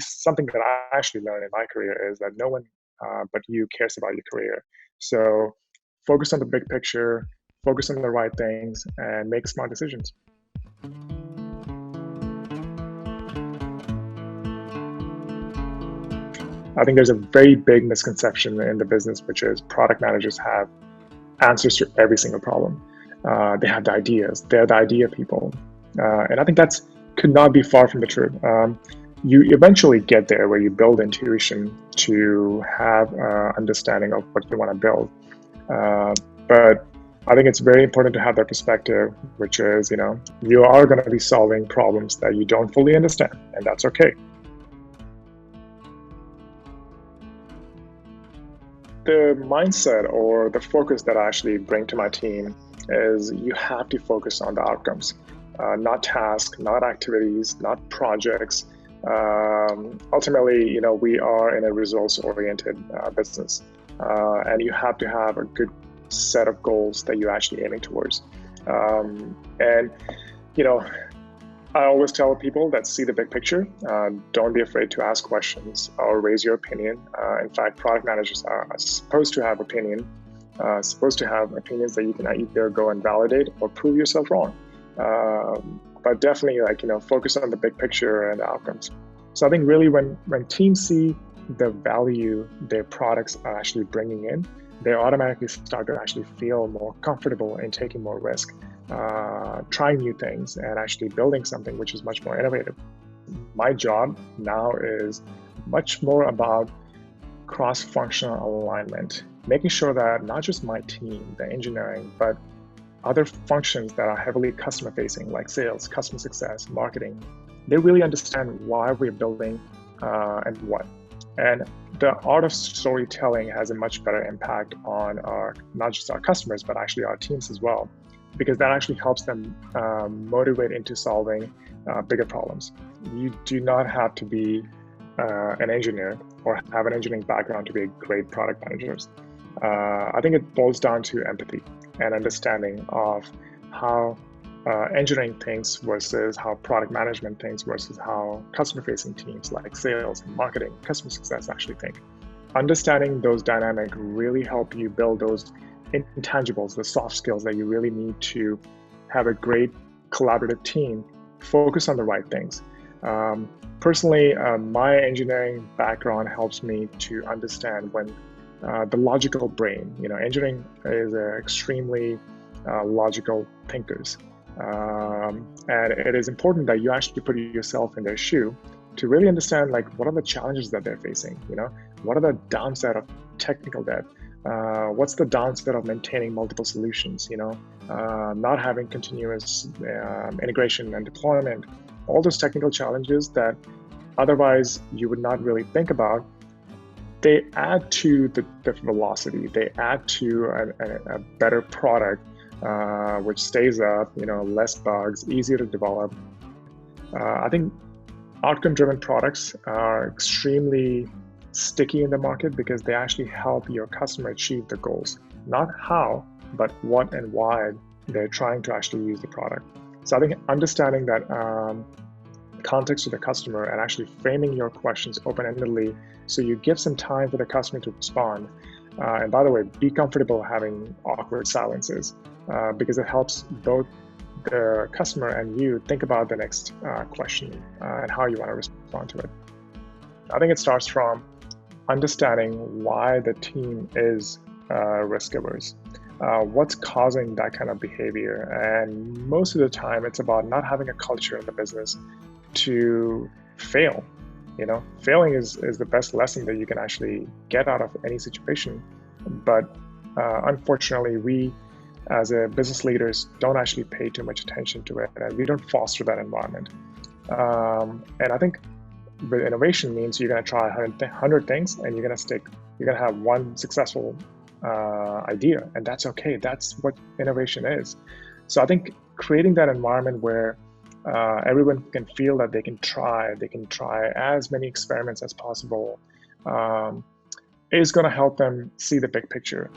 something that I actually learned in my career is that no one but you cares about your career. So focus on the big picture, focus on the right things, and make smart decisions. I think there's a very big misconception in the business, which is product managers have answers to every single problem. They have the ideas. They're the idea people, and I think that's could not be far from the truth. You eventually get there where you build intuition to have understanding of what you want to build. But I think it's very important to have that perspective, which is, you are going to be solving problems that you don't fully understand, and that's okay. The mindset or the focus that I actually bring to my team is you have to focus on the outcomes, not tasks, not activities, not projects. Ultimately, we are in a results-oriented business, and you have to have a good set of goals that you're actually aiming towards. And you know, I always tell people that see the big picture. Don't be afraid to ask questions or raise your opinion. In fact, product managers are supposed to have supposed to have opinions that you can either go and validate or prove yourself wrong. But definitely, focus on the big picture and the outcomes. So I think really when teams see the value their products are actually bringing in, they automatically start to actually feel more comfortable in taking more risk, trying new things, and actually building something which is much more innovative. My job now is much more about cross-functional alignment, making sure that not just my team, the engineering, but other functions that are heavily customer-facing, like sales, customer success, marketing, they really understand why we're building and what. And the art of storytelling has a much better impact on not just our customers, but actually our teams as well, because that actually helps them motivate into solving bigger problems. You do not have to be an engineer or have an engineering background to be a great product manager. I think it boils down to empathy and understanding of how engineering thinks versus how product management thinks versus how customer-facing teams like sales, marketing, customer success actually think. Understanding those dynamics really help you build those intangibles, the soft skills that you really need to have a great collaborative team focus on the right things. Personally, my engineering background helps me to understand when the logical brain, engineering is extremely logical thinkers. And it is important that you actually put yourself in their shoe to really understand what are the challenges that they're facing, what are the downside of technical debt, what's the downside of maintaining multiple solutions, not having continuous integration and deployment, all those technical challenges that otherwise you would not really think about. They add to the velocity, they add to a better product, which stays up, less bugs, easier to develop. I think outcome-driven products are extremely sticky in the market because they actually help your customer achieve the goals. Not how, but what and why they're trying to actually use the product. So I think understanding that context to the customer and actually framing your questions open-endedly so you give some time for the customer to respond. And by the way, be comfortable having awkward silences because it helps both the customer and you think about the next question and how you want to respond to it. I think it starts from understanding why the team is risk averse. What's causing that kind of behavior? And most of the time, it's about not having a culture in the business to fail. Failing is the best lesson that you can actually get out of any situation. But unfortunately, we as a business leaders don't actually pay too much attention to it, and we don't foster that environment. And I think with innovation means you're going to try 100 things and you're going to have one successful idea, and that's okay. That's what innovation is. So I think creating that environment where everyone can feel that they can try as many experiments as possible is going to help them see the big picture.